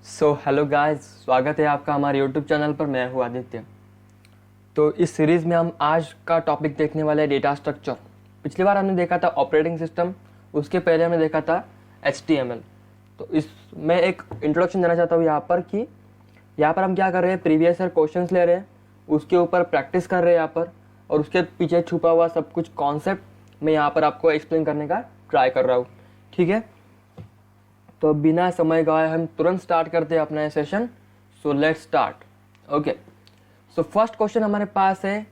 Hello guys, स्वागत है आपका हमारे यूट्यूब चैनल पर। मैं हूँ आदित्य। तो इस सीरीज़ में हम आज का टॉपिक देखने वाले हैं डेटा स्ट्रक्चर। पिछली बार हमने देखा था ऑपरेटिंग सिस्टम, उसके पहले हमने देखा था HTML। तो इसमें एक इंट्रोडक्शन देना चाहता हूँ यहाँ पर कि यहाँ पर हम क्या कर रहे हैं, प्रीवियस ईयर क्वेश्चंस ले रहे हैं, उसके ऊपर प्रैक्टिस कर रहे हैं यहाँ पर, और उसके पीछे छुपा हुआ सब कुछ कॉन्सेप्ट मैं यहाँ पर आपको एक्सप्लेन करने का ट्राई कर रहा हूँ। ठीक है, तो बिना समय गवाए हम तुरंत स्टार्ट करते हैं अपना session. So let's start. Okay, so first question हमारे पास है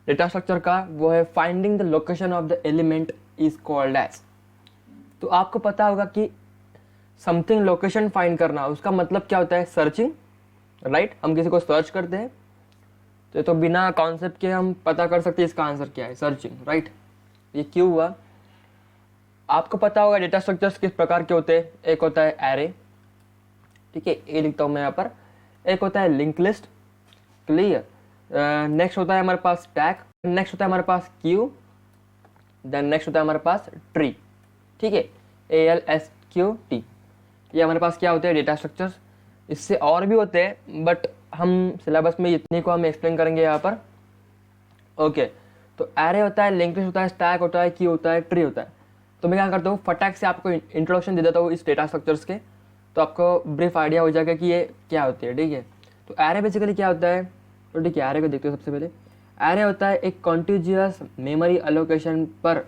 डेटा स्ट्रक्चर का, वो है finding the location of the element is called as. तो आपको पता होगा कि समथिंग लोकेशन फाइंड करना, उसका मतलब क्या होता है, सर्चिंग, राइट। हम किसी को सर्च करते हैं तो बिना कॉन्सेप्ट के हम पता कर सकते हैं इसका आंसर क्या है, सर्चिंग, राइट। ये क्यों हुआ, आपको पता होगा डेटा स्ट्रक्चर्स किस प्रकार के होते हैं। एक होता है एरे, ठीक है, ए लिखता हूँ मैं यहाँ पर। एक होता है लिंक लिस्ट, क्लियर। नेक्स्ट होता है हमारे पास स्टैक, नेक्स्ट होता है हमारे पास क्यू, देन नेक्स्ट होता है हमारे पास ट्री, ठीक है, ALSQT। ये हमारे पास क्या होते हैं, डेटा स्ट्रक्चर्स। इससे और भी होते हैं बट हम सिलेबस में इतने को हम एक्सप्लेन करेंगे यहाँ पर। ओके, तो एरे होता है, लिंक लिस्ट होता है, स्टैक होता है, क्यू होता है, ट्री होता है। तो मैं क्या करता हूँ, फटाक से आपको इंट्रोडक्शन दे देता हूँ इस डेटा स्ट्रक्चर्स के, तो आपको ब्रीफ आइडिया हो जाएगा कि ये क्या होती है। ठीक है, तो एरे बेसिकली क्या होता है, तो ठीक है, एरे को देखते हो। सबसे पहले एरे होता है एक कॉन्टिन्यूअस मेमोरी एलोकेशन पर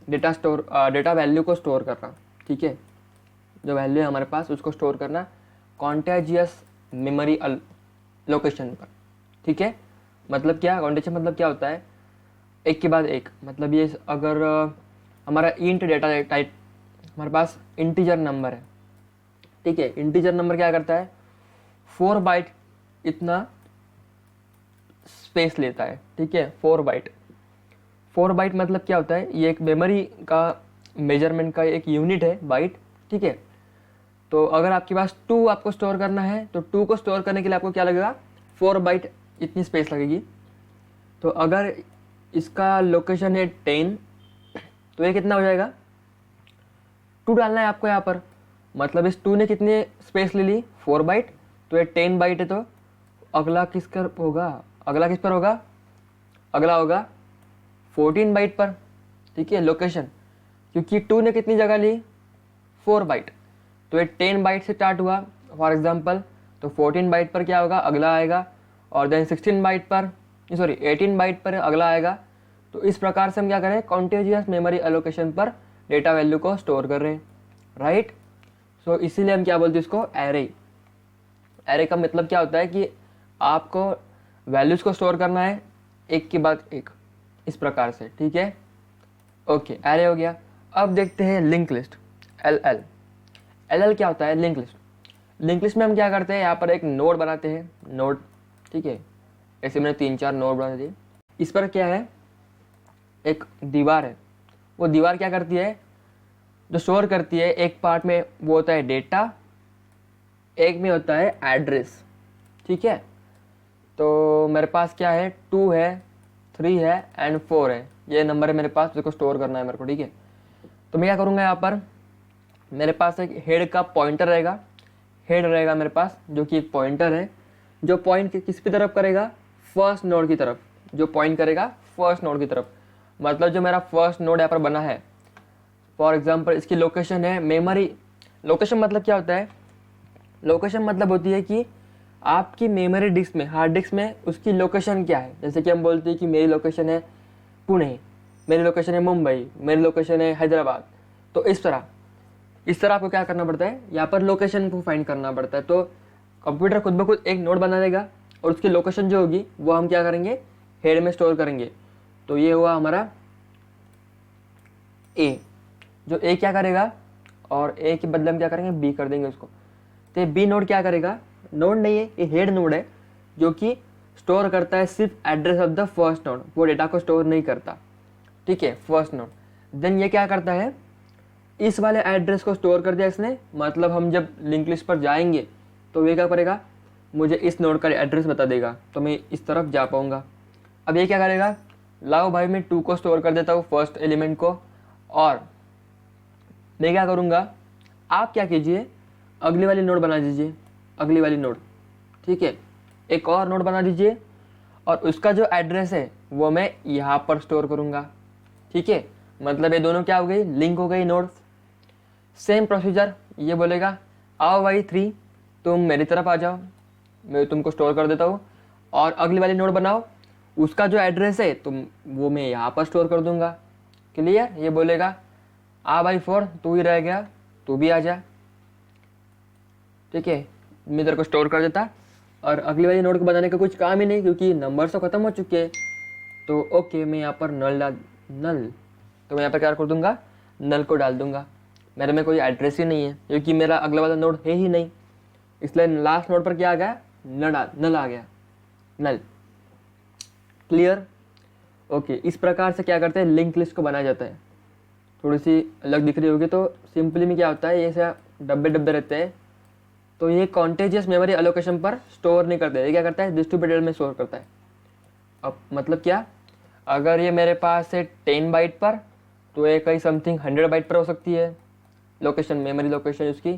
डेटा वैल्यू को स्टोर करना। ठीक है, जो वैल्यू है हमारे पास उसको स्टोर करना कॉन्टिन्यूअस मेमोरी लोकेशन पर। ठीक है, मतलब क्या, कॉन्टिन्यूअस मतलब क्या होता है, एक के बाद एक। मतलब ये अगर हमारा इंट डेटा टाइप, हमारे पास इंटीजर नंबर है, ठीक है। इंटीजर नंबर क्या करता है, 4 बाइट इतना स्पेस लेता है, ठीक है, 4 बाइट। 4 बाइट मतलब क्या होता है, ये एक मेमोरी का मेजरमेंट का एक यूनिट है, बाइट, ठीक है। तो अगर आपके पास 2 आपको स्टोर करना है तो 2 को स्टोर करने के लिए आपको क्या लगेगा, 4 बाइट इतनी स्पेस लगेगी। तो अगर इसका लोकेशन है 10, तो ये कितना हो जाएगा, 2 डालना है आपको यहाँ पर। मतलब इस 2 ने कितनी स्पेस ले ली, 4 बाइट, तो ये 10 बाइट है। तो अगला किस पर होगा, अगला किस पर होगा, अगला होगा 14 बाइट पर, ठीक है, लोकेशन। क्योंकि 2 ने कितनी जगह ली, 4 बाइट, तो ये 10 बाइट से स्टार्ट हुआ फॉर एग्जाम्पल, तो 14 बाइट पर क्या होगा, अगला आएगा, और देन 16 बाइट पर, सॉरी 18 बाइट पर अगला आएगा। तो इस प्रकार से हम क्या करें, कॉन्टिन्यूअस मेमोरी एलोकेशन पर डेटा वैल्यू को स्टोर कर रहे हैं, राइट। सो इसीलिए हम क्या बोलते हैं इसको, एरे। एरे का मतलब क्या होता है कि आपको वैल्यूज को स्टोर करना है एक के बाद एक, इस प्रकार से, ठीक है। ओके, एरे हो गया। अब देखते हैं लिंक लिस्ट, LL। LL क्या होता है, लिंक लिस्ट। लिंक लिस्ट में हम क्या करते हैं, यहाँ पर एक नोड बनाते हैं, नोड, ठीक है। ऐसे मैंने 3-4 नोड बना दिए। इस पर क्या है, एक दीवार है। वो दीवार क्या करती है, जो स्टोर करती है, एक पार्ट में वो होता है डेटा, एक में होता है एड्रेस, ठीक है। तो मेरे पास क्या है, 2 है, 3 है एंड 4 है, ये नंबर है मेरे पास, जिसको स्टोर करना है मेरे को, ठीक है। तो मैं क्या करूँगा, यहाँ पर मेरे पास एक हेड का पॉइंटर रहेगा, हेड रहेगा मेरे पास, जो कि एक पॉइंटर है, जो पॉइंट किस की तरफ करेगा, फर्स्ट नोड की तरफ, जो पॉइंट करेगा फर्स्ट नोड की तरफ। मतलब जो मेरा फर्स्ट नोड यहाँ पर बना है, फॉर एग्जांपल इसकी लोकेशन है मेमोरी। लोकेशन मतलब क्या होता है, लोकेशन मतलब होती है कि आपकी मेमोरी डिस्क में, हार्ड डिस्क में उसकी लोकेशन क्या है। जैसे कि हम बोलते हैं कि मेरी लोकेशन है पुणे, मेरी लोकेशन है मुंबई, मेरी लोकेशन है हैदराबाद। तो इस तरह आपको क्या करना पड़ता है, यहाँ पर लोकेशन को फाइंड करना पड़ता है। तो कंप्यूटर खुद ब खुद एक नोड बना देगा, और उसकी लोकेशन जो होगी वो हम क्या करेंगे, हेड में स्टोर करेंगे। तो ये हुआ हमारा ए, जो ए क्या करेगा, और ए के बदले हम क्या करेंगे, बी कर देंगे उसको। तो बी नोड क्या करेगा, नोड नहीं है, ये हेड नोड है, जो कि स्टोर करता है सिर्फ address of the first node, वो डेटा को स्टोर नहीं करता, ठीक है, फर्स्ट नोड। देन ये क्या करता है, इस वाले एड्रेस को स्टोर कर दिया इसने, मतलब हम जब लिंक लिस्ट पर जाएंगे तो ये क्या करेगा, मुझे इस नोड का एड्रेस बता देगा, तो मैं इस तरफ जा पाऊंगा। अब ये क्या करेगा, लाओ भाई मैं 2 को स्टोर कर देता हूँ, फर्स्ट एलिमेंट को, और मैं क्या करूँगा, आप क्या कीजिए, अगली वाली नोड बना दीजिए, अगली वाली नोड, ठीक है। एक और नोड बना दीजिए और उसका जो एड्रेस है वो मैं यहाँ पर स्टोर करूँगा, ठीक है। मतलब ये दोनों क्या हो गई, लिंक हो गई नोड। सेम प्रोसीजर, ये बोलेगा आओ भाई 3 तुम मेरी तरफ आ जाओ, मैं तुमको स्टोर कर देता हूँ और अगली वाली नोड बनाओ, उसका जो एड्रेस है तुम वो मैं यहाँ पर स्टोर कर दूंगा। क्लियर। ये बोलेगा आ भाई 4 तू ही रह गया, तू भी आ जा, ठीक है। मैं तेरे को स्टोर कर देता और अगली वाली नोड को बनाने का कुछ काम ही नहीं क्योंकि नंबर तो ख़त्म हो चुके हैं। तो ओके, मैं यहाँ पर नल तो मैं यहाँ पर क्या कर दूंगा, नल को डाल दूंगा। मेरे में कोई एड्रेस ही नहीं है क्योंकि मेरा अगला वाला नोड है ही नहीं, इसलिए लास्ट नोड पर क्या आ गया, नल आ गया, नल। क्लियर। ओके, इस प्रकार से क्या करते हैं, लिंक लिस्ट को बनाया जाता है। थोड़ी सी अलग दिख रही होगी तो सिंपली में क्या होता है, ये ऐसा डब्बे डब्बे रहते हैं, तो ये कॉन्टेजियस मेमोरी एलोकेशन पर स्टोर नहीं करते, ये क्या करता है, डिस्ट्रीब्यूटेड में स्टोर करता है। अब मतलब क्या, अगर ये मेरे पास है 10 बाइट पर, तो ये कहीं समथिंग 100 बाइट पर हो सकती है लोकेशन, मेमोरी लोकेशन उसकी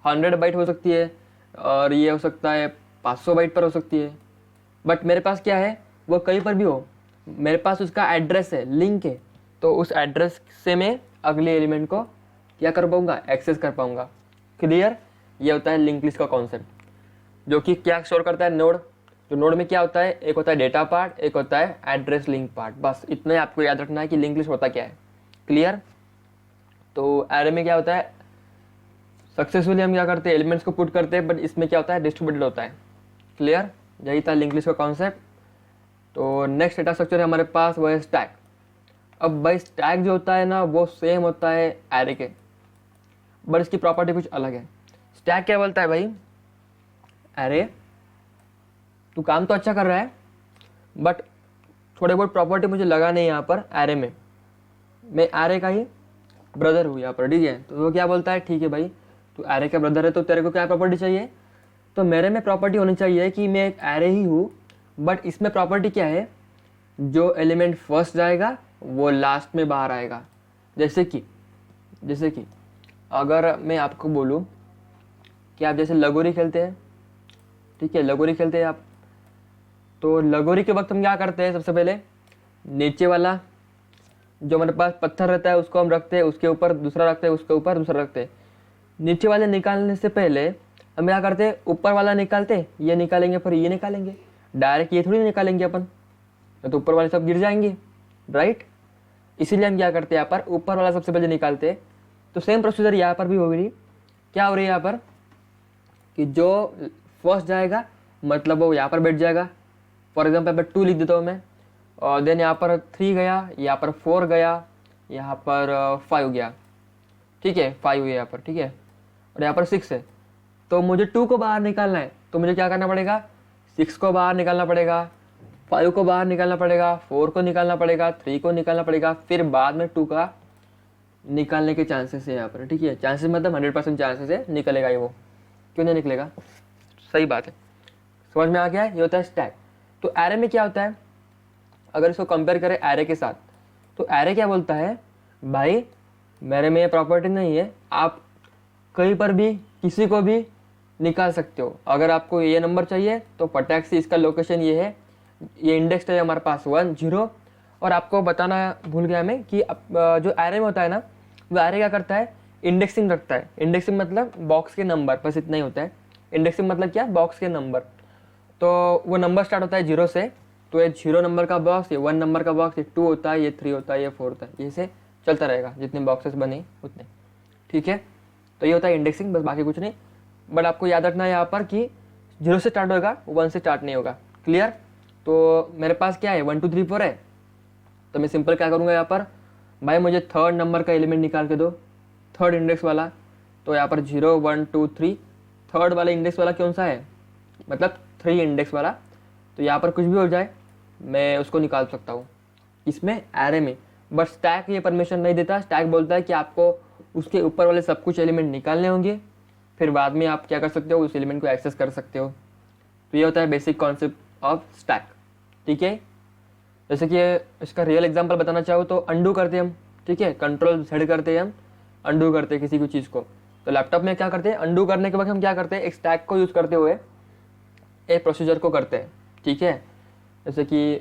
100 बाइट हो सकती है, और ये हो सकता है 500 बाइट पर हो सकती है। बट मेरे पास क्या है, वो कहीं पर भी हो, मेरे पास उसका एड्रेस है, लिंक है, तो उस एड्रेस से मैं अगले एलिमेंट को क्या कर पाऊँगा, एक्सेस कर पाऊँगा। क्लियर। ये होता है लिंक लिस्ट का कॉन्सेप्ट, जो कि क्या स्टोर करता है, नोड। तो नोड में क्या होता है, एक होता है डेटा पार्ट, एक होता है एड्रेस लिंक पार्ट, बस इतना ही आपको याद रखना है कि लिंक लिस्ट होता क्या है। क्लियर। तो एरे में क्या होता है, सक्सेसफुली हम क्या करते हैं, एलिमेंट्स को पुट करते हैं, बट इसमें क्या होता है, डिस्ट्रीब्यूटेड होता है। क्लियर। यही था लिंक लिस्ट का कॉन्सेप्ट। तो नेक्स्ट डेटा स्ट्रक्चर है हमारे पास, वो है स्टैक। अब भाई स्टैक जो होता है ना, वो सेम होता है एरे के, बट इसकी प्रॉपर्टी कुछ अलग है। स्टैक क्या बोलता है भाई, एरे तू काम तो अच्छा कर रहा है बट थोड़े बहुत प्रॉपर्टी मुझे लगा नहीं यहाँ पर एरे में, मैं एरे का ही ब्रदर हूँ यहाँ पर, ठीक है। तो वो क्या बोलता है, ठीक है भाई तू एरे का ब्रदर है तो तेरे को क्या प्रॉपर्टी चाहिए, तो मेरे में प्रॉपर्टी होनी चाहिए कि मैं एक एरे ही हूँ, बट इसमें प्रॉपर्टी क्या है, जो एलिमेंट फर्स्ट जाएगा वो लास्ट में बाहर आएगा। जैसे कि अगर मैं आपको बोलूँ कि आप जैसे लगोरी खेलते हैं, ठीक है, लगोरी खेलते हैं आप, तो लगोरी के वक्त हम क्या करते हैं, सबसे पहले नीचे वाला जो हमारे पास पत्थर रहता है उसको हम रखते हैं, उसके ऊपर दूसरा रखते हैं, उसके ऊपर दूसरा रखते हैं। नीचे वाले निकालने से पहले हम क्या करते हैं, ऊपर वाला निकालते, ये निकालेंगे फिर ये निकालेंगे, डायरेक्ट ये थोड़ी निकालेंगे अपन, तो ऊपर वाले सब गिर जाएंगे, राइट। इसीलिए हम क्या करते हैं, यहाँ पर ऊपर वाला सबसे पहले निकालते हैं। तो सेम प्रोसीजर यहाँ पर भी हो रही, क्या हो रही है यहाँ पर, कि जो फर्स्ट जाएगा मतलब वो यहाँ पर बैठ जाएगा। फॉर एग्जाम्पल यहाँ पर 2 लिख देता हूँ मैं, और देन यहाँ पर 3 गया, यहाँ पर 4 गया, यहाँ पर 5 गया, ठीक है, 5 है यहाँ पर, ठीक है, और यहाँ पर 6 है। तो मुझे 2 को बाहर निकालना है, तो मुझे क्या करना पड़ेगा, 6 को बाहर निकालना पड़ेगा, 5 को बाहर निकालना पड़ेगा, 4 को निकालना पड़ेगा, 3 को निकालना पड़ेगा, फिर बाद में 2 का निकालने के चांसेस है यहाँ पर, ठीक है। चांसेस मतलब 100% चांसेस है निकलेगा ही, वो क्यों नहीं निकलेगा, सही बात है, समझ में आ गया है। ये होता है स्टैक। तो एरे में क्या होता है, अगर इसको कंपेयर करें एरे के साथ, तो एरे क्या बोलता है, भाई मेरे में ये प्रॉपर्टी नहीं है, आप कहीं पर भी किसी को भी निकाल सकते हो। अगर आपको ये नंबर चाहिए तो फटाक से इसका लोकेशन ये है, ये इंडेक्स है हमारे पास 1 0। और आपको बताना भूल गया मैं कि जो एरे में होता है ना, वो एरे क्या करता है, इंडेक्सिंग रखता है। इंडेक्सिंग मतलब बॉक्स के नंबर, बस इतना ही होता है। इंडेक्सिंग मतलब क्या, बॉक्स के नंबर। तो वो नंबर स्टार्ट होता है 0 से, तो ये 0 नंबर का बॉक्स, ये 1 नंबर का बॉक्स, ये 2 होता है, ये 3 होता है, ये 4 होता है, ये चलता रहेगा जितने बॉक्सेस बने उतने, ठीक है। तो ये होता है इंडेक्सिंग, बस बाकी कुछ नहीं। बट आपको याद रखना है यहाँ पर कि 0 से स्टार्ट होगा, 1 से स्टार्ट नहीं होगा। क्लियर। तो मेरे पास क्या है, 1 2 3 4 है, तो मैं सिंपल क्या करूँगा यहाँ पर, भाई मुझे 3rd नंबर का एलिमेंट निकाल के दो, 3rd इंडेक्स वाला। तो यहाँ पर 0 1 2 3, 3rd वाला इंडेक्स वाला कौन सा है, मतलब 3 इंडेक्स वाला। तो यहाँ पर कुछ भी हो जाए मैं उसको निकाल सकता हूँ इसमें एरे में। बट स्टैक ये परमिशन नहीं देता, स्टैक बोलता है कि आपको उसके ऊपर वाले सब कुछ एलिमेंट निकालने होंगे, फिर बाद में आप क्या कर सकते हो, उस एलिमेंट को एक्सेस कर सकते हो। तो ये होता है बेसिक कॉन्सेप्ट ऑफ स्टैक, ठीक है। जैसे कि इसका रियल एग्जांपल बताना चाहो तो अंडू करते हैं हम, ठीक है, कंट्रोल Z करते हैं हम, अंडू करते हैं किसी भी चीज़ को। तो लैपटॉप में क्या करते हैं, अंडू करने के वक्त हम क्या करते हैं, एक स्टैक को यूज़ करते हुए एक प्रोसीजर को करते हैं, ठीक है। जैसे कि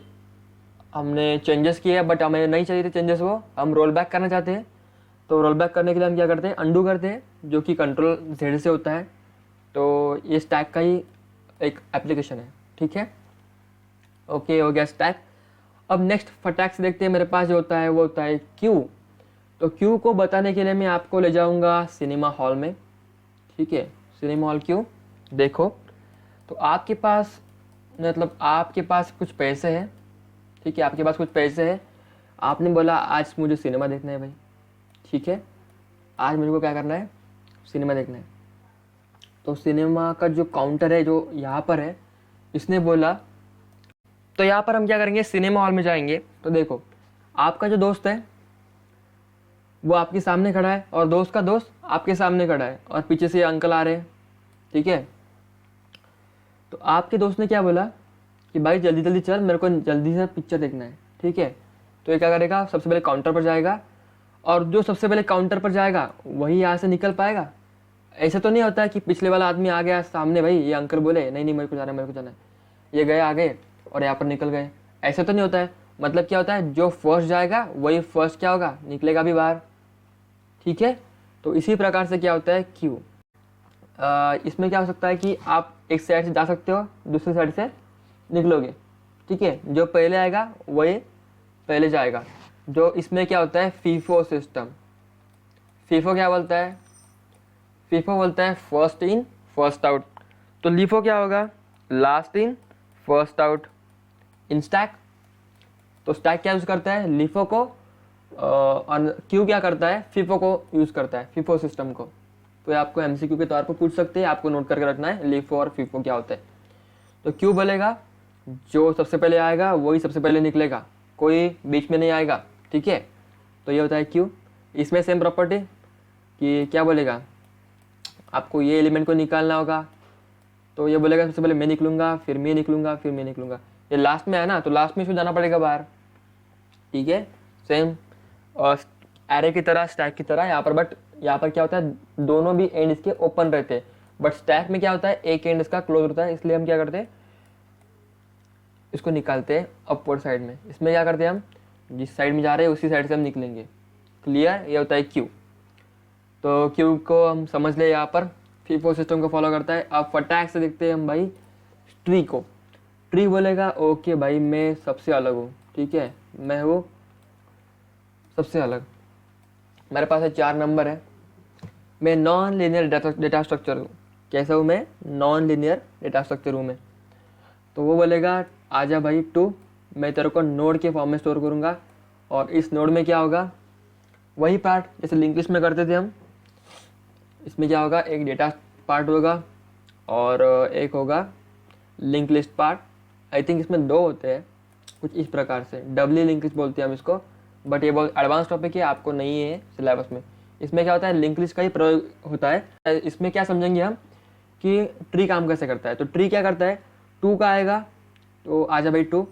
हमने चेंजेस किए बट हमें नहीं चाहिए थे चेंजेस, वो हम रोल बैक करना चाहते हैं। तो रोल बैक करने के लिए हम क्या करते हैं, अंडू करते हैं, जो कि कंट्रोल जेड से होता है। तो ये स्टैक का ही एक एप्लीकेशन है, ठीक है। ओके, हो गया स्टैक। अब नेक्स्ट फटाक से देखते हैं, मेरे पास जो होता है वो होता है क्यू। तो क्यू को बताने के लिए मैं आपको ले जाऊंगा सिनेमा हॉल में, ठीक है। सिनेमा हॉल क्यू देखो, तो आपके पास मतलब आपके पास कुछ पैसे हैं, ठीक है, आपके पास कुछ पैसे हैं। आपने बोला आज मुझे सिनेमा देखना है भाई, ठीक है, आज मेरे को क्या करना है, सिनेमा देखना है। तो सिनेमा का जो काउंटर है जो यहाँ पर है, इसने बोला, तो यहाँ पर हम क्या करेंगे, सिनेमा हॉल में जाएंगे। तो देखो आपका जो दोस्त है वो आपके सामने खड़ा है और दोस्त का दोस्त आपके सामने खड़ा है और पीछे से अंकल आ रहे हैं, ठीक है। तो आपके दोस्त ने क्या बोला कि भाई जल्दी जल्दी चल, मेरे को जल्दी से पिक्चर देखना है, ठीक है। तो ये क्या करेगा, सबसे पहले काउंटर पर जाएगा और जो सबसे पहले काउंटर पर जाएगा वही यहाँ से निकल पाएगा। ऐसा तो नहीं होता है कि पिछले वाला आदमी आ गया सामने, भाई ये अंकल बोले नहीं नहीं मेरे को जाना है, मेरे को जाना है, ये गए आगे और यहाँ पर निकल गए, ऐसा तो नहीं होता है। मतलब क्या होता है, जो फर्स्ट जाएगा वही फर्स्ट क्या होगा, निकलेगा भी बाहर, ठीक है। तो इसी प्रकार से क्या होता है क्यू। इसमें क्या हो सकता है कि आप एक साइड से जा सकते हो, दूसरी साइड से निकलोगे, ठीक है। जो पहले आएगा वही पहले जाएगा। जो इसमें क्या होता है, फीफो सिस्टम। फीफो क्या बोलता है, फीफो बोलता है फर्स्ट इन फर्स्ट आउट। तो लीफो क्या होगा, last in first out. In stack, तो स्टैक क्या यूज़ करता है, लीफो को, और क्यू क्या करता है, फीफो को यूज़ करता है, फीफो सिस्टम को। तो ये आपको एमसीक्यू के तौर पर पूछ सकते हैं, आपको नोट करके रखना है लीफो और फीफो क्या होता है। तो क्यू बोलेगा जो सबसे पहले आएगा वही सबसे पहले निकलेगा, कोई बीच में नहीं आएगा, ठीक है। तो ये होता है क्यू। इसमें सेम प्रॉपर्टी कि क्या बोलेगा, आपको ये एलिमेंट को निकालना होगा। तो ये बोलेगा सबसे पहले मैं निकलूंगा, फिर मैं निकलूंगा, फिर मैं निकलूंगा। ये लास्ट में है ना, तो लास्ट में इसको जाना पड़ेगा बाहर, ठीक है। सेम एरे की तरह, स्टैक की तरह यहाँ पर, बट यहाँ पर क्या होता है, दोनों भी एंड इसके ओपन रहते हैं। बट स्टैक में क्या होता है, एक एंड इसका क्लोज होता है, इसलिए हम क्या करते हैं, इसको निकालते हैं अपवर्ड साइड में। इसमें क्या करते हैं, हम जिस साइड में जा रहे हैं उसी साइड से हम निकलेंगे, क्लियर। ये होता है क्यू। तो क्यू को हम समझ ले, यहाँ पर फीफो सिस्टम को फॉलो करता है। अब फटाक से देखते हैं हम भाई ट्री को। ट्री बोलेगा ओके भाई मैं सबसे अलग हूँ, ठीक है, मैं हूँ सबसे अलग, मेरे पास है 4 नंबर है, मैं नॉन लीनियर डेटा स्ट्रक्चर हूँ। कैसा हूँ मैं, नॉन लीनियर डेटा स्ट्रक्चर हूँ मैं। तो वो बोलेगा आजा भाई 2, मैं तेरे को नोड के फॉर्म में स्टोर करूँगा। और इस नोड में क्या होगा, वही पार्ट जैसे लिंक लिस्ट में करते थे हम। इसमें क्या होगा, एक डेटा पार्ट होगा और एक होगा link list part. I think इसमें 2 होते हैं, कुछ इस प्रकार से, डबली लिंक लिस्ट बोलते हैं हम इसको। बट ये बहुत एडवांस टॉपिक है, आपको नहीं है सिलेबस में। इसमें क्या होता है, लिंक लिस्ट का ही प्रयोग होता है। इसमें क्या समझेंगे हम कि ट्री काम कैसे करता है। तो ट्री क्या करता है, 2 का आएगा तो आजा भाई 2,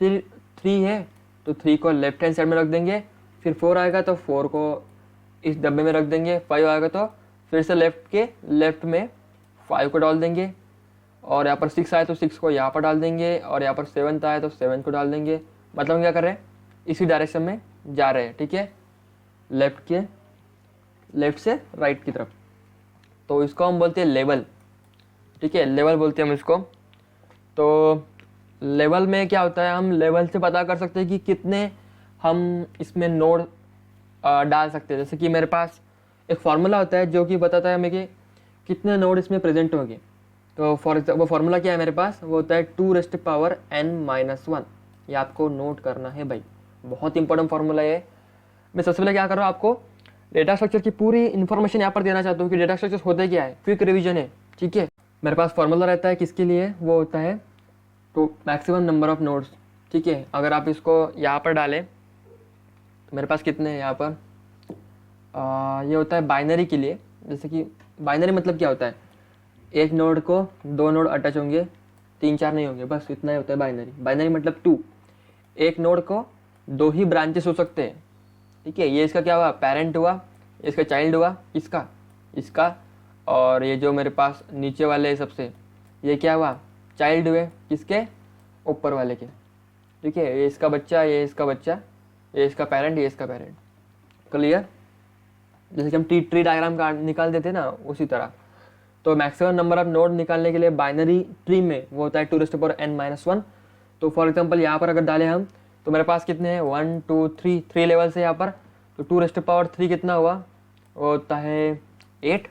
फिर 3 है तो 3 को लेफ्ट हैंड साइड में रख देंगे, फिर 4 आएगा तो 4 को इस डब्बे में रख देंगे, 5 आएगा तो फिर से लेफ्ट में 5 को डाल देंगे, और यहाँ पर 6 आए तो 6 को यहाँ पर डाल देंगे, और यहाँ पर 7 आए तो 7 को डाल देंगे। मतलब हम क्या कर रहे हैं, इसी डायरेक्शन में जा रहे हैं, ठीक है, लेफ्ट से राइट की तरफ। तो इसको हम बोलते हैं लेवल, ठीक है, लेवल बोलते हैं हम इसको। तो लेवल में क्या होता है, हम लेवल से पता कर सकते हैं कि कितने हम इसमें नोड डाल सकते हैं। जैसे कि मेरे पास एक फार्मूला होता है जो कि बताता है हमें कि कितने नोड इसमें प्रेजेंट होंगे। तो फॉर एग्जाम्पल वो फार्मूला क्या है मेरे पास, वो होता है 2n-1। ये आपको नोट करना है भाई, बहुत इंपॉर्टेंट फार्मूला है। मैं सबसे पहले क्या कर रहा हूँ, आपको डेटा स्ट्रक्चर की पूरी इन्फॉर्मेशन यहाँ पर देना चाहता हूँ कि डेटा स्ट्रक्चर होते क्या है, क्विक रिवीजन है, ठीक है। मेरे पास फार्मूला रहता है किसके लिए, वो होता है तो मैक्सिमम नंबर ऑफ नोड्स, ठीक है। अगर आप इसको यहाँ पर डालें तो मेरे पास कितने हैं यहाँ पर, ये होता है बाइनरी के लिए। जैसे कि बाइनरी मतलब क्या होता है, एक नोड को 2 नोड अटैच होंगे, 3-4 नहीं होंगे, बस इतना ही होता है बाइनरी। बाइनरी मतलब 2, एक नोड को 2 ही ब्रांचेस हो सकते हैं, ठीक है। ये इसका क्या हुआ, पेरेंट हुआ, इसका चाइल्ड हुआ, इसका इसका, और ये जो मेरे पास नीचे वाले सबसे, ये क्या हुआ, चाइल्ड हुए किसके, ऊपर वाले के। ठीक है, ये इसका बच्चा, ये इसका बच्चा, ये इसका पेरेंट, ये इसका पेरेंट। क्लियर? जैसे कि हम ट्री डायग्राम का निकाल देते ना, उसी तरह। तो मैक्सिमम नंबर ऑफ नोड निकालने के लिए बाइनरी ट्री में वो होता है 2n-1। तो फॉर एग्जांपल यहाँ पर अगर डालें हम, तो मेरे पास कितने हैं, 1 2 3, 3 लेवल से यहाँ पर। तो 2 कितना हुआ, वो होता है 8।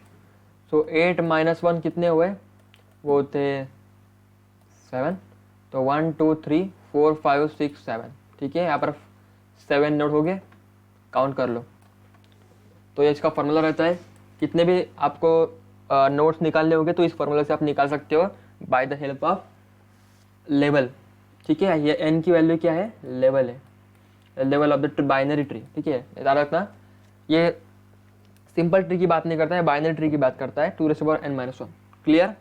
सो 8 - 1 कितने हुए, वो होते 7। तो 1 2 3 4 5 6 7। ठीक है, यहाँ पर 7 नोड हो गए, काउंट कर लो। तो ये इसका फॉर्मूला रहता है। कितने भी आपको नोट्स निकालने होंगे तो इस फॉर्मूला से आप निकाल सकते हो by the help of level. ठीक है, ये n की वैल्यू क्या है, लेवल है, level of the binary tree. ठीक है, याद रखना, ये सिंपल ट्री की बात नहीं करता है, बाइनरी ट्री की बात करता है, 2n-1। क्लियर?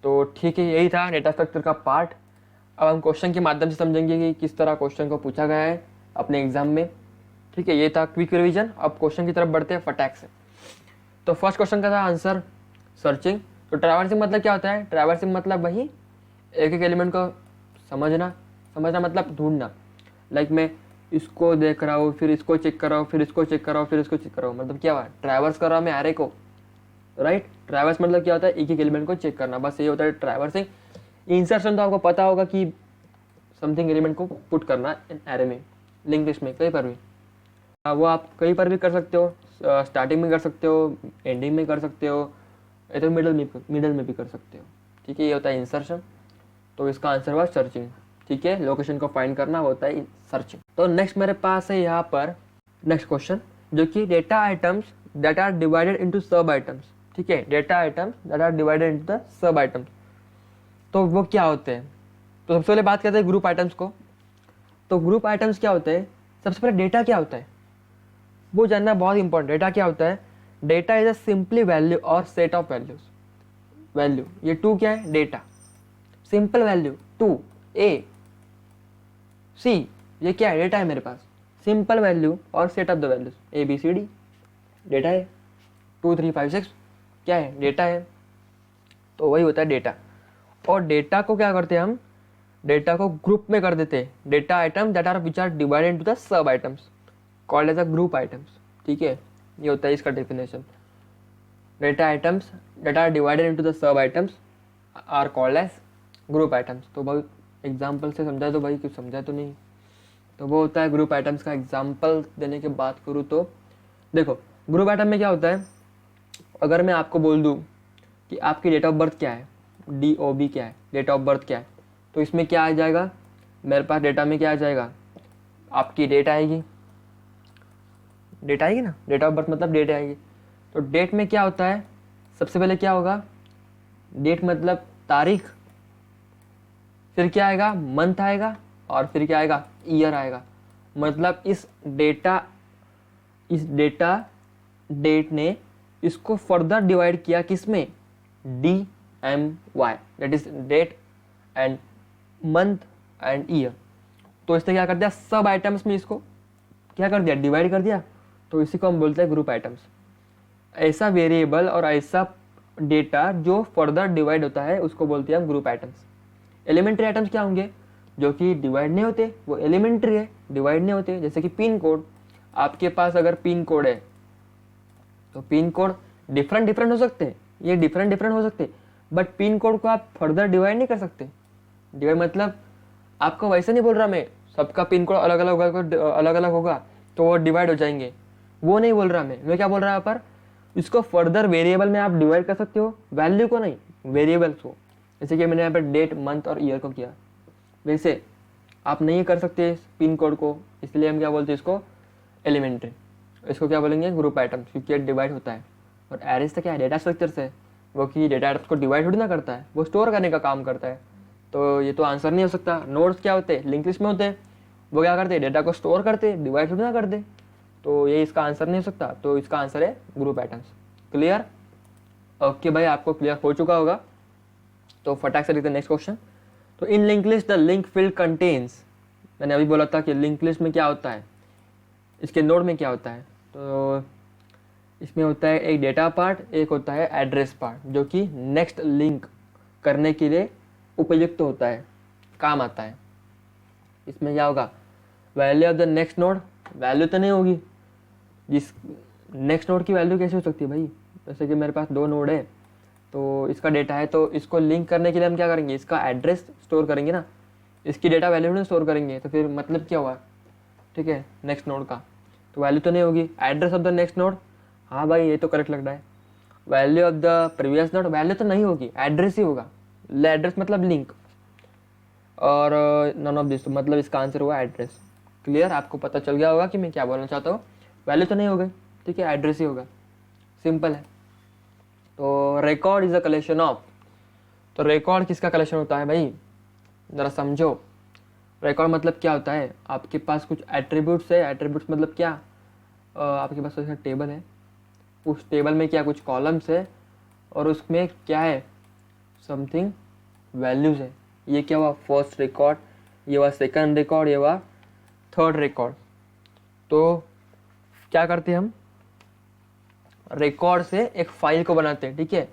तो ठीक है, यही था डेटा स्ट्रक्चर का पार्ट। अब हम क्वेश्चन के माध्यम से समझेंगे कि किस तरह क्वेश्चन को पूछा गया है अपने एग्जाम में। ठीक है, ये था क्विक रिवीजन। अब क्वेश्चन की तरफ बढ़ते हैं फटाक से। तो फर्स्ट क्वेश्चन का था आंसर सर्चिंग। तो ट्रैवर्सिंग मतलब क्या होता है, ट्रैवर्सिंग मतलब वही एक एक एलिमेंट को समझना मतलब ढूंढना। लाइक मैं इसको देख रहा हूँ, फिर इसको चेक कर रहा हूँ, फिर इसको चेक कर रहा हूँ, फिर इसको चेक कर रहा हूँ, मतलब क्या हुआ, ट्रैवर्स कर रहा हूँ मैं एरे को। राइट, ट्रैवर्स मतलब क्या होता है, एक एक एलिमेंट को चेक करना, बस ये होता है ट्रैवर्सिंग। इंसर्शन तो आपको पता होगा कि समथिंग एलिमेंट को पुट करना एरे में, लिंक लिस्ट में, कहीं पर भी। वो आप कहीं पर भी कर सकते हो, स्टार्टिंग में कर सकते हो, एंडिंग में कर सकते हो, या तो मिडल में भी कर सकते हो। ठीक है, ये होता है इंसर्शन। तो इसका आंसर हुआ सर्चिंग। ठीक है, लोकेशन को फाइंड करना होता है सर्चिंग। तो नेक्स्ट मेरे पास है यहाँ पर नेक्स्ट क्वेश्चन, जो कि data items that are divided into sub items. ठीक है, data items that are divided into the sub items. तो वो क्या होते हैं, तो सबसे पहले बात करते हैं ग्रुप आइटम्स को। तो ग्रुप आइटम्स क्या होते हैं, सबसे पहले डेटा क्या होता है वो जानना बहुत इंपॉर्टेंट। डेटा क्या होता है, data is a simply value और सेट ऑफ वैल्यूज। वैल्यू, ये 2 क्या है, data, simple value 2 A C, ये क्या है, डेटा है मेरे पास, सिंपल वैल्यू और set of the values ABCD, data है। 2 3 5 6 क्या है, डेटा है। तो वही होता है डेटा। और डेटा को क्या करते हैं हम, डेटा को ग्रुप में कर देते हैं। Data item that are which are divided into the sub items called as a group items. ठीक है, ये होता है इसका definition. Data items that are divided into the sub items are called as group items. तो भाई example से समझा तो भाई, कुछ समझा तो नहीं। तो वो होता है ग्रुप आइटम्स का एग्जाम्पल देने की बात करूँ तो देखो, ग्रुप आइटम में क्या होता है, अगर मैं आपको बोल दूँ कि आपकी डेट ऑफ बर्थ क्या है, DOB क्या है, डेट ऑफ बर्थ क्या है, तो इसमें क्या आ जाएगा, मेरे पास डेटा में क्या आ जाएगा, आपकी डेट आएगी, डेट आएगी ना, डेट ऑफ बर्थ मतलब डेट आएगी। तो डेट में क्या होता है, सबसे पहले क्या होगा, डेट मतलब तारीख, फिर क्या आएगा, मंथ आएगा, और फिर क्या आएगा, ईयर आएगा। मतलब इस डेटा डेट ने इसको फर्दर डिवाइड किया किसमें, DMY, that is date and month and year. तो इसने क्या कर दिया, सब आइटम्स में इसको क्या कर दिया, डिवाइड कर दिया। तो इसी को हम बोलते हैं ग्रुप आइटम्स। ऐसा वेरिएबल और ऐसा डेटा जो फर्दर डिवाइड होता है उसको बोलते हैं हम ग्रुप आइटम्स। एलिमेंट्री आइटम्स क्या होंगे, जो कि डिवाइड नहीं होते, वो एलिमेंट्री है, डिवाइड नहीं होते। जैसे कि पिन कोड, आपके पास अगर पिन कोड है तो पिन कोड डिफरेंट हो सकते हैं, ये डिफरेंट हो सकते हैं, बट पिन कोड को आप फर्दर डिवाइड नहीं कर सकते। डिवाइड मतलब आपको वैसे नहीं बोल रहा मैं, सबका पिन कोड अलग अलग होगा तो वो डिवाइड हो जाएंगे, वो नहीं बोल रहा मैं क्या बोल रहा हूँ यहाँ पर, इसको फर्दर वेरिएबल में आप डिवाइड कर सकते हो, वैल्यू को नहीं, वेरिएबल्स को। जैसे कि मैंने यहाँ पर डेट, मंथ और ईयर को किया, वैसे आप नहीं कर सकते पिन कोड को, इसलिए हम क्या बोलते हैं इसको, एलिमेंट्री। इसको क्या बोलेंगे, ग्रुप आइटम, क्योंकि ये डिवाइड होता है। और एरेज तो क्या है, डेटा स्ट्रक्चर से, वो कि डेटा आइटम्स को डिवाइड थोड़ी ना करता है, वो स्टोर करने का काम करता है। तो ये तो आंसर नहीं हो सकता। नोड्स क्या होते हैं, लिंक लिस्ट में होते हैं, वो क्या करते हैं, डेटा को स्टोर करते, डिवाइड थोड़ी ना करते। तो ये इसका आंसर नहीं हो सकता। तो इसका आंसर है ग्रुप आइटम्स। क्लियर? ओके भाई, आपको क्लियर हो चुका होगा। तो फटाक से लिखते हैं नेक्स्ट क्वेश्चन। तो in link list the link field contains, मैंने अभी बोला था कि लिंक लिस्ट में क्या होता है, इसके नोड में क्या होता है। तो इसमें होता है एक डेटा पार्ट, एक होता है एड्रेस पार्ट, जो कि नेक्स्ट लिंक करने के लिए उपयुक्त होता है, काम आता है। इसमें क्या होगा, value of the next node, value तो नहीं होगी, जिस नेक्स्ट नोड की वैल्यू कैसे हो सकती है भाई, जैसे कि मेरे पास 2 नोड है तो इसका डेटा है, तो इसको लिंक करने के लिए हम क्या करेंगे, इसका एड्रेस स्टोर करेंगे ना, इसकी डेटा वैल्यू नहीं स्टोर करेंगे, तो फिर मतलब क्या हुआ, ठीक है, नेक्स्ट नोड का तो वैल्यू तो नहीं होगी। Address of the next node, हाँ भाई ये तो करेक्ट लग रहा है। Value of the previous node, value तो नहीं होगी, एड्रेस ही होगा, एड्रेस मतलब लिंक, और नन ऑफ दिस, मतलब इसका आंसर हुआ एड्रेस। क्लियर, आपको पता चल गया होगा कि मैं क्या बोलना चाहता हूँ। वैल्यू तो नहीं होगी, ठीक है, एड्रेस ही होगा, सिंपल है। तो record is a collection of, तो रिकॉर्ड किसका कलेक्शन होता है भाई, ज़रा समझो। रिकॉर्ड मतलब क्या होता है, आपके पास कुछ एट्रीब्यूट्स है, एट्रीब्यूट्स मतलब क्या, आपके पास एक टेबल है, उस टेबल में क्या कुछ कॉलम्स है और उसमें क्या है, समथिंग वैल्यूज़ है। ये क्या हुआ, फर्स्ट रिकॉर्ड, ये हुआ सेकंड रिकॉर्ड, ये हुआ थर्ड रिकॉर्ड। तो क्या करते हैं हम, रिकॉर्ड से एक फाइल को बनाते हैं, ठीक है,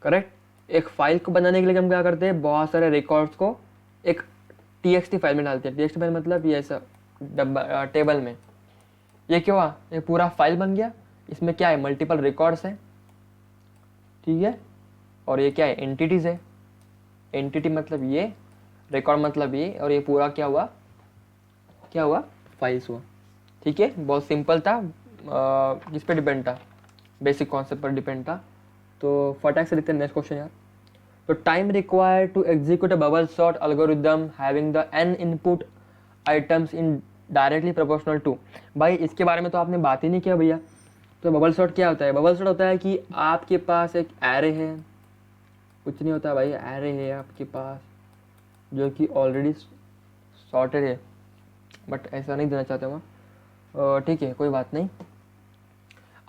करेक्ट। एक फाइल को बनाने के लिए हम क्या करते हैं, बहुत सारे रिकॉर्ड्स को एक txt फाइल में डालते हैं। txt फाइल मतलब ये ऐसा डब्बा टेबल में, ये क्या हुआ, ये पूरा फाइल बन गया। इसमें क्या है, मल्टीपल रिकॉर्ड्स है, ठीक है, और ये क्या है, एंटिटीज है। एंटिटी मतलब ये, रिकॉर्ड मतलब ये, और ये पूरा क्या हुआ, क्या हुआ, फाइल्स हुआ, ठीक है। बहुत सिंपल था, किस पे डिपेंड था, बेसिक कॉन्सेप्ट पर डिपेंड था। तो फटाक से देखते हैं नेक्स्ट क्वेश्चन यार। तो time required to execute a bubble sort algorithm having the n input items in directly proportional to, भाई इसके बारे में तो आपने बात ही नहीं किया भैया। तो बबल सॉर्ट क्या होता है, बबल सॉर्ट होता है कि आपके पास एक एरे है, कुछ नहीं होता भाई, एरे है आपके पास जो कि ऑलरेडी सॉर्टेड है, बट ऐसा नहीं देना चाहते मैं, ठीक है कोई बात नहीं।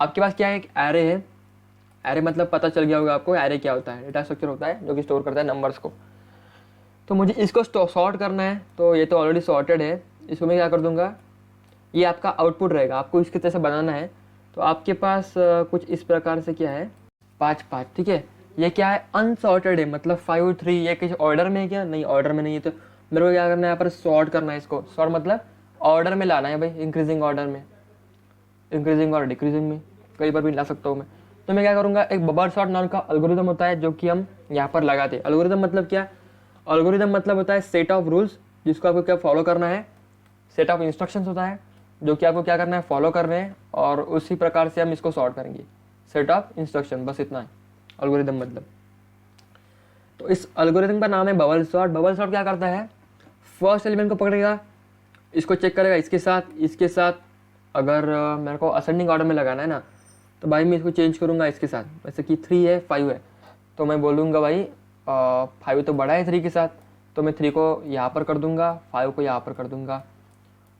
आपके पास क्या है, एक एरे है, एरे मतलब पता चल गया होगा आपको, एरे क्या होता है, डेटा स्ट्रक्चर होता है जो कि स्टोर करता है नंबर्स को। तो मुझे इसको सॉर्ट करना है, तो ये तो ऑलरेडी सॉर्टेड है, इसको मैं क्या कर दूंगा, ये आपका आउटपुट रहेगा, आपको इसके तरह से बनाना है। तो आपके पास कुछ इस प्रकार से क्या है, 5 ठीक है। ये क्या है, अनसॉर्टेड है, मतलब 5 3, ये किसी ऑर्डर में है क्या, नहीं ऑर्डर में नहीं है। तो मेरे को क्या करना है, यहाँ पर सॉर्ट करना है इसको, सॉर्ट मतलब ऑर्डर में लाना है भाई, इंक्रीजिंग ऑर्डर में, इंक्रीजिंग और डिक्रीजिंग में, कहीं पर भी ला सकता हूँ मैं। तो मैं क्या करूँगा, एक बबल सॉर्ट नाम का एल्गोरिदम होता है जो कि हम यहाँ पर लगाते हैं। एल्गोरिदम मतलब क्या, एल्गोरिदम मतलब होता है सेट ऑफ रूल्स जिसको आपको क्या फॉलो करना है, सेट ऑफ इंस्ट्रक्शंस होता है जो कि आपको क्या करना है, फॉलो करने हैं, और उसी प्रकार से हम इसको सॉर्ट करेंगे, सेट ऑफ इंस्ट्रक्शन, बस इतना है एल्गोरिदम मतलब। तो इस एल्गोरिदम का नाम है बबल सॉर्ट। बबल सॉर्ट क्या करता है, फर्स्ट एलिमेंट को पकड़ेगा, इसको चेक करेगा इसके साथ, अगर मेरे को असेंडिंग ऑर्डर में लगाना है ना, तो भाई मैं इसको चेंज करूँगा इसके साथ, जैसे कि 3 है 5 है, तो मैं बोलूँगा भाई 5 तो बड़ा है 3 के साथ, तो मैं 3 को यहाँ पर कर दूँगा, 5 को यहाँ पर कर दूँगा,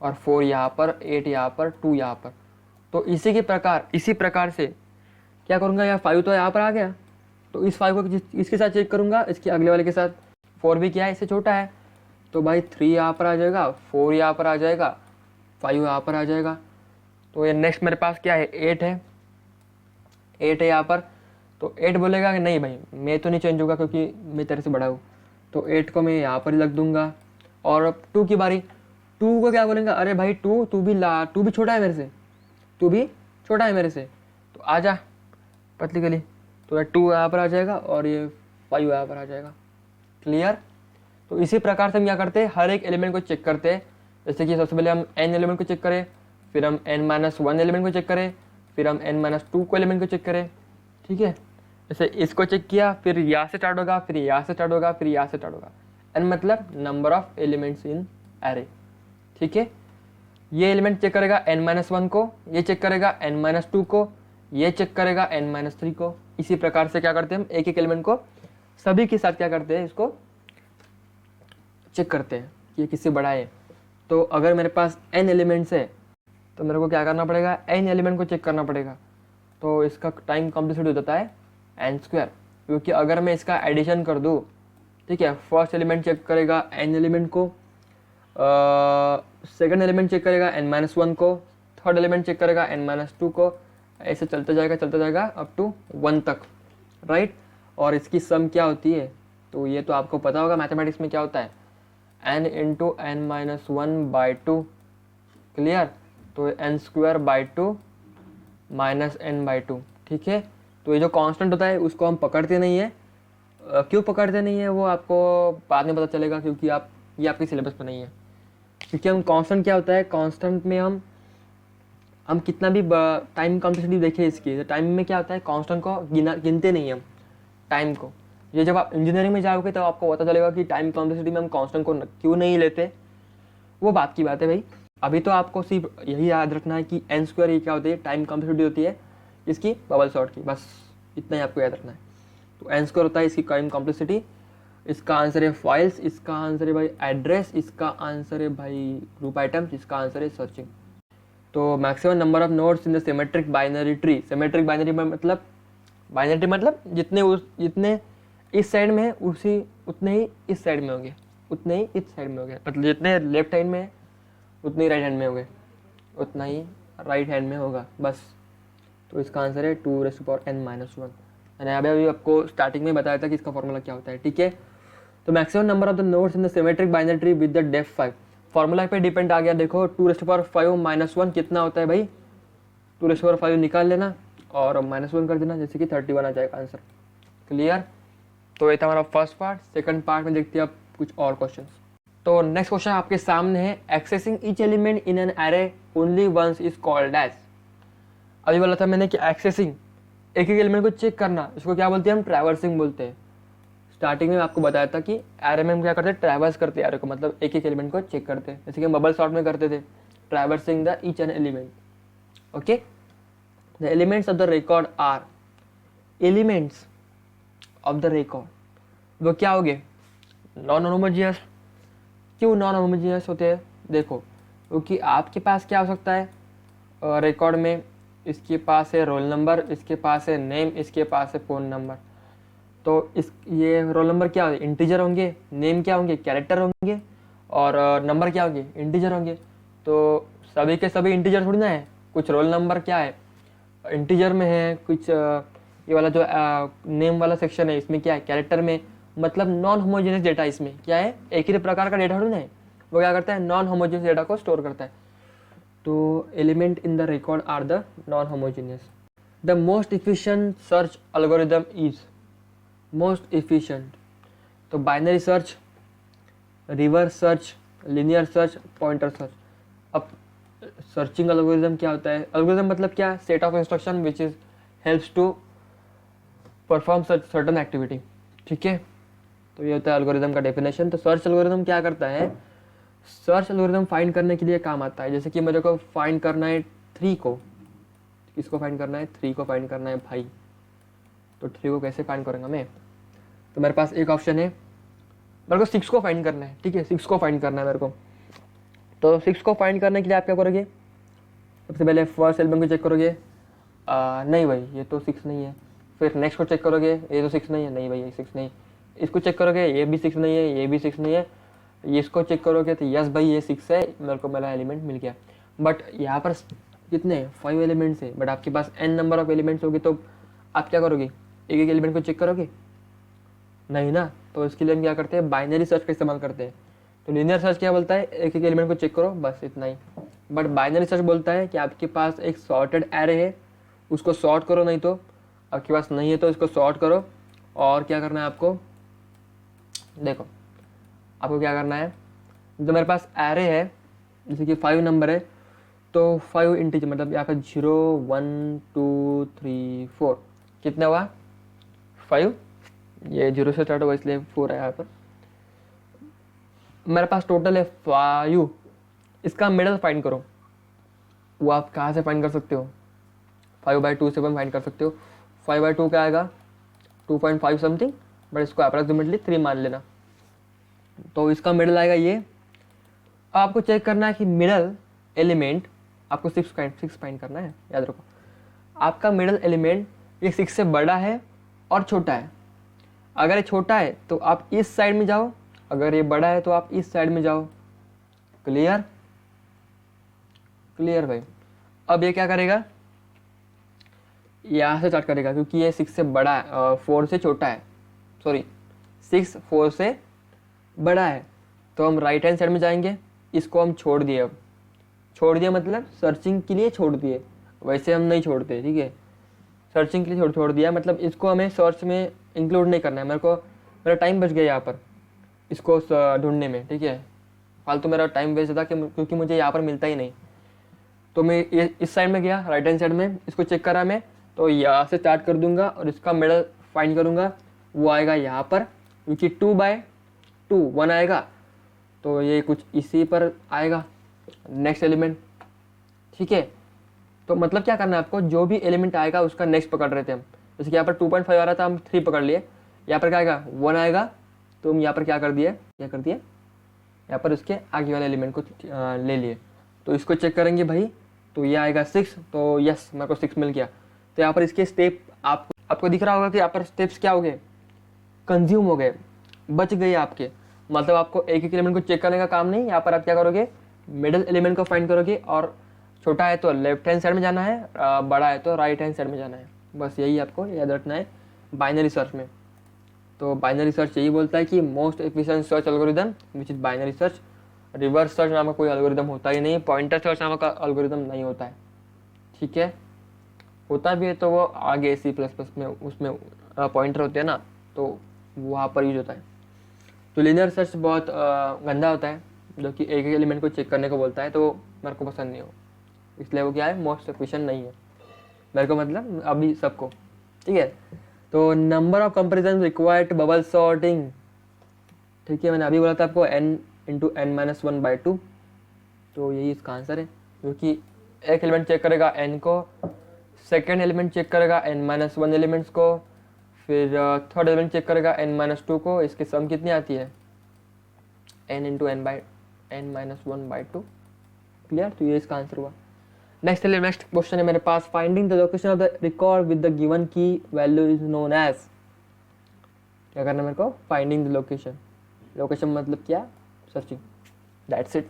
और 4 यहाँ पर, 8 यहाँ पर, 2 यहाँ पर। तो इसी प्रकार से क्या करूँगा, यहाँ 5 तो यहाँ पर आ गया, तो इस 5 को इसके साथ चेक करूँगा, इसके अगले वाले के साथ। 4 भी क्या है, इससे छोटा है, तो भाई 3 यहाँ पर आ जाएगा, 4 यहाँ पर आ जाएगा, 5 यहाँ पर आ जाएगा। तो ये नेक्स्ट मेरे पास क्या है, 8 है, 8 है यहाँ पर। तो 8 बोलेगा कि नहीं भाई मैं तो नहीं चेंज होगा क्योंकि मैं तेरे से बड़ा हूँ, तो 8 को मैं यहाँ पर ही रख दूंगा। और अब 2 की बारी, 2 को क्या बोलेंगे, अरे भाई तू भी छोटा है मेरे से, तू भी छोटा है मेरे से, तो आ जा पतली गली। तो 2 यहाँ पर आ जाएगा और ये 5 यहाँ पर आ जाएगा। क्लियर। तो इसी प्रकार से हम क्या करते हैं, हर एक एलिमेंट को चेक करते हैं। जैसे कि सबसे पहले हम n एलिमेंट को चेक करें, फिर हम n-1 एलिमेंट को चेक करें, फिर हम n-2 को एलिमेंट को चेक करें, ठीक है। जैसे इसको चेक किया, फिर यहाँ से स्टार्ट होगा, फिर यहाँ से स्टार्ट होगा, फिर यहाँ से स्टार्ट होगा। n मतलब number of elements in array, ठीक है। ये एलिमेंट चेक करेगा n-1 को, ये चेक करेगा n-2 को, ये चेक करेगा n-3 को। इसी प्रकार से क्या करते हैं हम, एक एक एलिमेंट को सभी के साथ क्या करते हैं, इसको चेक करते हैं कि ये किससे बड़ा है। तो अगर मेरे पास n एलिमेंट्स है तो मेरे को क्या करना पड़ेगा, n एलिमेंट को चेक करना पड़ेगा। तो इसका टाइम कॉम्प्लेक्सिटी हो जाता है n², क्योंकि अगर मैं इसका एडिशन कर दूँ, ठीक है, फर्स्ट एलिमेंट चेक करेगा n एलिमेंट को, सेकंड एलिमेंट चेक करेगा n-1 को, थर्ड एलिमेंट चेक करेगा n-2 को, ऐसे चलता जाएगा अप टू 1 तक, राइट। और इसकी सम क्या होती है, तो ये तो आपको पता होगा मैथमेटिक्स में क्या होता है, n into n minus 1/2, clear. तो n² माइनस n/2, ठीक है। तो ये जो कांस्टेंट होता है उसको हम पकड़ते नहीं है। क्यों पकड़ते नहीं है वो आपको बाद में पता चलेगा, क्योंकि ये आपके सिलेबस में नहीं है। क्योंकि हम कांस्टेंट क्या होता है, कांस्टेंट में हम कितना भी टाइम कॉम्प्लेक्सिटी देखें इसकी, तो टाइम में क्या होता है, कांस्टेंट को गिनते नहीं हम टाइम को। ये जब आप इंजीनियरिंग में जाओगे तब आपको पता चलेगा कि टाइम कॉम्प्लेक्सिटी में हम कांस्टेंट को क्यों नहीं लेते, वो बात की बात है भाई। अभी तो आपको सिर्फ यही याद रखना है कि n² ये क्या होती है, टाइम कॉम्प्लेक्सिटी होती है इसकी बबल शॉट की, बस इतना ही आपको याद रखना है। तो n² होता है इसकी टाइम कॉम्प्लेक्सिटी। इसका आंसर है फाइल्स, इसका आंसर है भाई एड्रेस, इसका आंसर है भाई ग्रुप आइटम्स, इसका आंसर है सर्चिंग। तो maximum number of nodes in the symmetric binary tree. Symmetric binary मतलब जितने इस साइड में है उतने ही इस साइड में होंगे, उतने ही इस साइड में होंगे, मतलब जितने लेफ्ट हैंड में है उतने ही राइट हैंड में होंगे, उतना ही राइट हैंड में होगा, बस। तो इसका आंसर है 2n-1। मैंने अभी आपको स्टार्टिंग में बताया था कि इसका फॉर्मूला क्या होता है, ठीक है। तो maximum number of the nodes in the symmetric binary tree with the depth 5, formula पे डिपेंड आ गया। देखो 2⁵ कितना होता है भाई, 2⁵ निकाल लेना और -1 कर देना, जैसे कि 31 आ जाएगा आंसर, क्लियर। तो ये था हमारा फर्स्ट पार्ट। सेकंड पार्ट में देखते हैं अब कुछ और क्वेश्चंस। तो नेक्स्ट क्वेश्चन आपके सामने है, accessing each element in an array only once is called as. अभी बोला था मैंने कि एक्सेसिंग, एक एक एलिमेंट को चेक करना, इसको क्या बोलते हैं हम, ट्रैवर्सिंग बोलते हैं। स्टार्टिंग में आपको बताया था कि एरे में हम क्या करते हैं, ट्रैवर्स करते हैं एरे को, मतलब एक एक एलिमेंट को चेक करते हैं, जैसे कि हम बबल सॉर्ट में करते थे, traversing the each n element, okay. The elements of the record are, elements of the record वो क्या हो गए, नॉन होमोजेनियस। क्यों नॉन होमोजेनियस होते हैं, देखो क्योंकि आपके पास क्या हो सकता है रिकॉर्ड में, इसके पास है रोल नंबर, इसके पास है नेम, इसके पास है फ़ोन नंबर। तो ये रोल नंबर क्या होंगे, इंटीजर होंगे, नेम क्या होंगे, कैरेक्टर होंगे, और नंबर क्या होंगे, इंटीजर होंगे। तो सभी के सभी इंटीजर थोड़ी ना है, कुछ रोल नंबर क्या है इंटीजर में है, कुछ ये वाला जो नेम वाला सेक्शन है इसमें क्या है, कैरेक्टर में, मतलब नॉन होमोजेनियस डेटा इसमें क्या है, एक ही प्रकार का डेटा थोड़ी ना है, वो क्या करता है, नॉन होमोजेनियस डेटा को स्टोर करता है। तो element in the record are the non homogeneous. The most efficient search algorithm is, most efficient, तो binary search, reverse search, linear search, pointer search. अब सर्चिंग एल्गोरिदम क्या होता है, एल्गोरिदम मतलब क्या, set of instruction which is helps to perform certain activity, ठीक है। तो ये होता है एल्गोरिदम का डेफिनेशन। तो सर्च एल्गोरिदम क्या करता है, सर्च एल्गोरिदम फाइंड करने के लिए काम आता है। जैसे कि मेरे को फाइंड करना है 3 को, किसको फाइंड करना है, 3 को फाइंड करना है भाई। तो 3 को कैसे फाइंड करूँगा मैं, तो मेरे पास एक ऑप्शन है, मेरे को 6 को फाइंड करना है, ठीक है, 6 को फाइंड करना है मेरे को। तो 6 को फाइंड करने के लिए आप क्या करोगे, सबसे पहले फर्स्ट एलिमेंट को चेक करोगे, नहीं भाई ये तो 6 नहीं है। फिर नेक्स्ट को चेक करोगे, ये तो 6 नहीं है, नहीं भाई ये 6 नहीं। इसको चेक करोगे, ये भी 6 नहीं है, ये भी 6 नहीं है। इसको चेक करोगे तो यस भाई ये 6 है, मेरे को मेरा एलिमेंट मिल गया। बट यहाँ पर कितने 5 एलिमेंट्स है, बट आपके पास n नंबर ऑफ एलिमेंट्स होगी, तो आप क्या करोगे, एक एक एलिमेंट को चेक करोगे, नहीं ना। तो इसके लिए हम क्या करते हैं, बाइनरी सर्च का इस्तेमाल करते हैं। तो लीनियर सर्च क्या बोलता है, एक एक एलिमेंट को चेक करो, बस इतना ही। बट बाइनरी सर्च बोलता है कि आपके पास एक सॉर्टेड एरे है, उसको सॉर्ट करो, नहीं तो आपके पास नहीं है तो इसको सॉर्ट करो। और क्या करना है आपको, देखो आपको क्या करना है, जो मेरे पास एरे है जैसे कि 5 नंबर है, तो 5 इंटीजर, मतलब यहाँ पर 0 1 2 3 4 कितना हुआ 5, ये 0 से स्टार्ट होगा इसलिए 4 है यहाँ पर। मेरे पास टोटल है 5, इसका मिडल फाइंड करो। वो आप कहाँ से फाइंड कर सकते हो, 5/2 से फाइंड कर सकते हो। 5/2 क्या आएगा 2.5 समथिंग, बट इसको अप्रॉक्सीमेटली 3 मान लेना। तो इसका मिडल आएगा ये। आपको चेक करना है कि मिडल एलिमेंट, आपको 6 फाइंड करना है, याद रखो। आपका मिडल एलिमेंट ये 6 से बड़ा है और छोटा है। अगर ये छोटा है तो आप इस साइड में जाओ, अगर ये बड़ा है तो आप इस साइड में जाओ। क्लियर, क्लियर भाई। अब ये क्या करेगा, यहाँ से स्टार्ट करेगा क्योंकि ये 6 से बड़ा है, 4 से छोटा है, सॉरी 6 4 से बड़ा है। तो हम राइट हैंड साइड में जाएंगे, इसको हम छोड़ दिए। अब छोड़ दिया मतलब सर्चिंग के लिए छोड़ दिए, वैसे हम नहीं छोड़ते, ठीक है। सर्चिंग के लिए छोड़ दिया मतलब इसको हमें सर्च में इंक्लूड नहीं करना है। मेरा टाइम बच गया यहाँ पर इसको ढूंढने में, ठीक है। फालतू मेरा टाइम वेस्ट था क्योंकि मुझे यहाँ पर मिलता ही नहीं। तो मैं इस साइड में गया, राइट हैंड साइड में, इसको चेक करा मैं, तो यहाँ से स्टार्ट कर दूंगा और इसका मिडल फाइंड करूँगा। वो आएगा यहाँ पर क्योंकि 2/2 1 आएगा, तो ये कुछ इसी पर आएगा नेक्स्ट एलिमेंट, ठीक है। तो मतलब क्या करना है आपको, जो भी एलिमेंट आएगा उसका नेक्स्ट पकड़ रहे थे हम। जैसे कि यहाँ पर 2.5 आ रहा था, हम 3 पकड़ लिए। यहाँ पर क्या आएगा 1 आएगा, तो हम यहाँ पर क्या कर दिए यहाँ पर उसके आगे वाले एलिमेंट को ले लिए। तो इसको चेक करेंगे भाई, तो ये आएगा 6, तो यस मेरे को 6 मिल गया। तो यहाँ पर इसके स्टेप आपको दिख रहा होगा कि यहाँ पर स्टेप्स क्या हो गए, कंज्यूम हो गए, बच गए आपके। मतलब आपको एक एक एलिमेंट को चेक करने का काम नहीं, यहाँ पर आप क्या करोगे, मिडल एलिमेंट को फाइंड करोगे, और छोटा है तो लेफ्ट हैंड साइड में जाना है, बड़ा है तो राइट हैंड साइड में जाना है। बस यही आपको याद रखना है बाइनरी सर्च में। तो बाइनरी सर्च यही बोलता है कि most efficient search algorithm which is binary search. Reverse search नामक कोई एल्गोरिदम होता ही नहीं, पॉइंटर सर्च नामक एल्गोरिदम नहीं होता है, ठीक है। होता भी है तो वो आगे C++ में उसमें पॉइंटर होते हैं ना, तो वहाँ पर यूज होता है। तो लीनियर सर्च बहुत गंदा होता है, जो कि एक एक एलिमेंट को चेक करने को बोलता है, तो मेरे को पसंद नहीं हो, इसलिए वो क्या है, मोस्ट एफिशिएंट नहीं है मेरे को, मतलब अभी सबको, ठीक है। तो number of comparison required bubble sorting, ठीक है। मैंने अभी बोला था आपको n × n-1/2, तो यही इसका आंसर है, क्योंकि एक एलिमेंट चेक करेगा n को, सेकेंड एलिमेंट चेक करेगा n-1 एलिमेंट्स को, फिर थर्ड एलिमेंट चेक करेगा n-2 को। इसकी सम कितनी आती है, n × n-1/2, क्लियर। तो ये इसका आंसर हुआ। नेक्स्ट क्वेश्चन है मेरे पास, finding the location of the record with the given key value is known as. क्या करना है मेरे को, फाइंडिंग द लोकेशन मतलब क्या, सर्चिंग, दैट्स इट,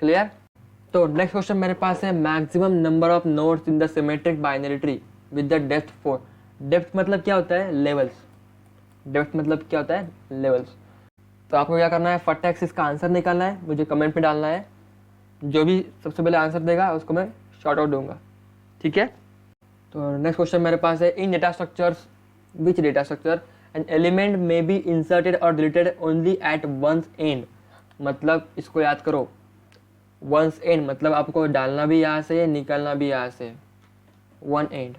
क्लियर। तो नेक्स्ट क्वेश्चन मेरे पास है, maximum number of nodes in the symmetric binary tree with the depth 4। Depth मतलब क्या होता है, लेवल्स। डेप्थ मतलब क्या होता है, लेवल्स। तो आपको क्या करना है, फटाक से इसका आंसर निकालना है, मुझे कमेंट पे डालना है। जो भी सबसे पहले आंसर देगा उसको मैं शॉर्ट आउट दूंगा, ठीक है। तो नेक्स्ट क्वेश्चन मेरे पास है, in data structures which data structure an element may be inserted और deleted only at once end. मतलब इसको याद करो, वंस एंड मतलब आपको डालना भी यहाँ से, निकालना भी यहाँ से, वन एंड,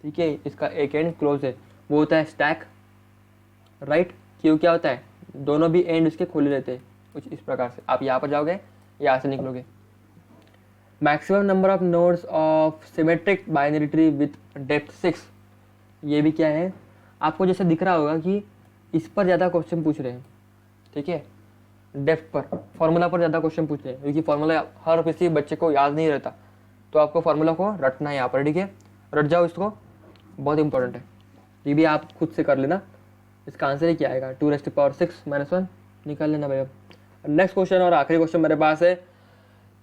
ठीक है। इसका एक एंड क्लोज है, वो होता है स्टैक, राइट। क्यों क्या होता है, दोनों भी एंड उसके खुले रहते हैं, कुछ इस प्रकार से। आप यहाँ पर जाओगे, यहाँ से निकलोगे। Maximum number of nodes of symmetric binary tree with depth 6, ये भी क्या है, आपको जैसे दिख रहा होगा कि इस पर ज़्यादा क्वेश्चन पूछ रहे हैं, ठीक है। डेप्थ पर, फार्मूला पर ज़्यादा क्वेश्चन पूछ रहे हैं, क्योंकि फार्मूला हर किसी बच्चे को याद नहीं रहता, तो आपको फार्मूला को रटना है यहाँ पर, ठीक है। रट जाओ इसको, बहुत इंपॉर्टेंट है, ये भी आप खुद से कर लेना। इसका आंसर ही क्या आएगा, 2⁻6 - 1, निकाल लेना भाई। अब नेक्स्ट क्वेश्चन और आखिरी क्वेश्चन मेरे पास है,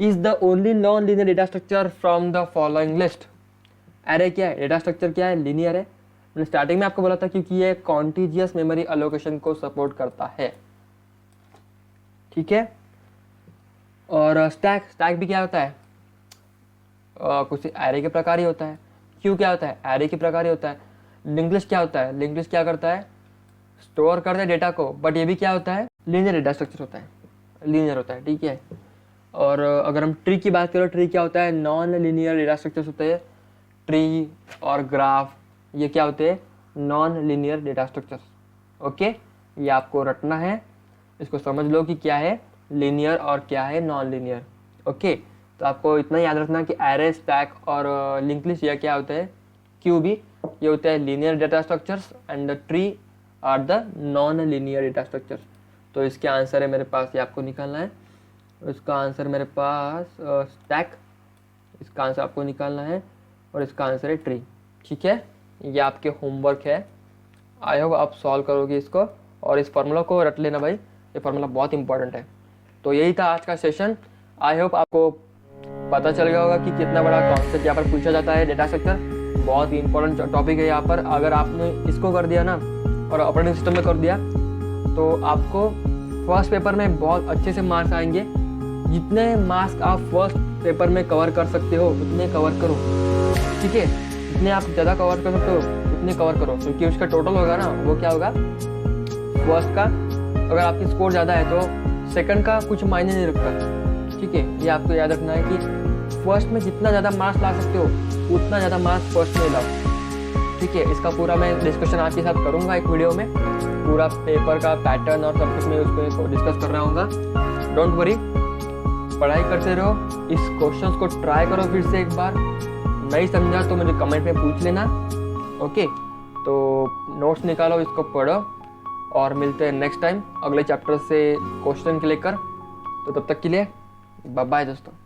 is the only non linear data structure from the following list. Array क्या है, डेटा स्ट्रक्चर क्या है, लीनियर है। मैंने स्टार्टिंग में आपको बोला था क्योंकि ये कॉन्टिजियस मेमोरी एलोकेशन को सपोर्ट करता है, ठीक है। और स्टैक भी क्या होता है, कुछ एरे के प्रकार ही होता है। क्यों क्या होता है, एरे के प्रकार ही होता है। लिंक्ड लिस्ट क्या होता है, लिंक्ड लिस्ट क्या करता है, स्टोर करता है डेटा को, बट ये भी क्या होता है, लीनियर डेटा स्ट्रक्चर होता है, लीनियर होता है, ठीक है। और अगर हम ट्री की बात करें, ट्री क्या होता है, नॉन लीनियर डेटा स्ट्रक्चर्स होते हैं। ट्री और ग्राफ ये क्या होते हैं, non linear data structures, okay. ये आपको रटना है, इसको समझ लो कि क्या है लीनियर और क्या है नॉन लीनियर, ओके। तो आपको इतना याद रखना कि एरे, स्टैक और लिंक्ड लिस्ट ये क्या होते हैं, क्यू भी ये होते हैं linear data structures, and tree are the non linear data structures. तो इसके आंसर है मेरे पास, ये आपको निकालना है। इसका आंसर मेरे पास स्टैक, इसका आंसर आपको निकालना है, और इसका आंसर है ट्री, ठीक है। ये आपके होमवर्क है, आई होप आप सॉल्व करोगे इसको, और इस फार्मूला को रट लेना भाई, ये फार्मूला बहुत इंपॉर्टेंट है। तो यही था आज का सेशन। आई होप आपको पता चल गया होगा कि कितना बड़ा कॉन्सेप्ट यहाँ पर पूछा जाता है डेटा स्ट्रक्चर। बहुत ही इंपॉर्टेंट टॉपिक है यहाँ पर। अगर आपने इसको कर दिया ना और ऑपरेटिंग सिस्टम में कर दिया तो आपको फर्स्ट पेपर में बहुत अच्छे से मार्क्स आएंगे। जितने मार्क्स आप फर्स्ट पेपर में कवर कर सकते हो उतने कवर करो, ठीक है। जितने आप ज़्यादा कवर कर सकते हो उतने कवर करो, क्योंकि उसका टोटल होगा ना वो क्या होगा, फर्स्ट का अगर आपकी स्कोर ज़्यादा है तो सेकंड का कुछ मायने नहीं रखता, ठीक है। ये आपको याद रखना है कि फर्स्ट में जितना ज़्यादा मार्क्स ला सकते हो उतना ज़्यादा मार्क्स फर्स्ट में लाओ, ठीक है। इसका पूरा मैं डिस्कशन आपके साथ करूँगा एक वीडियो में, पूरा पेपर का पैटर्न और सब कुछ मैं उसको डिस्कस कर रहा हूँ। डोंट वरी, पढ़ाई करते रहो, इस क्वेश्चंस को ट्राई करो फिर से एक बार। नहीं समझा तो मुझे कमेंट में पूछ लेना, ओके। तो नोट्स निकालो, इसको पढ़ो और मिलते हैं नेक्स्ट टाइम अगले चैप्टर से क्वेश्चन के लेकर। तो तब तक के लिए बाय बाय दोस्तों।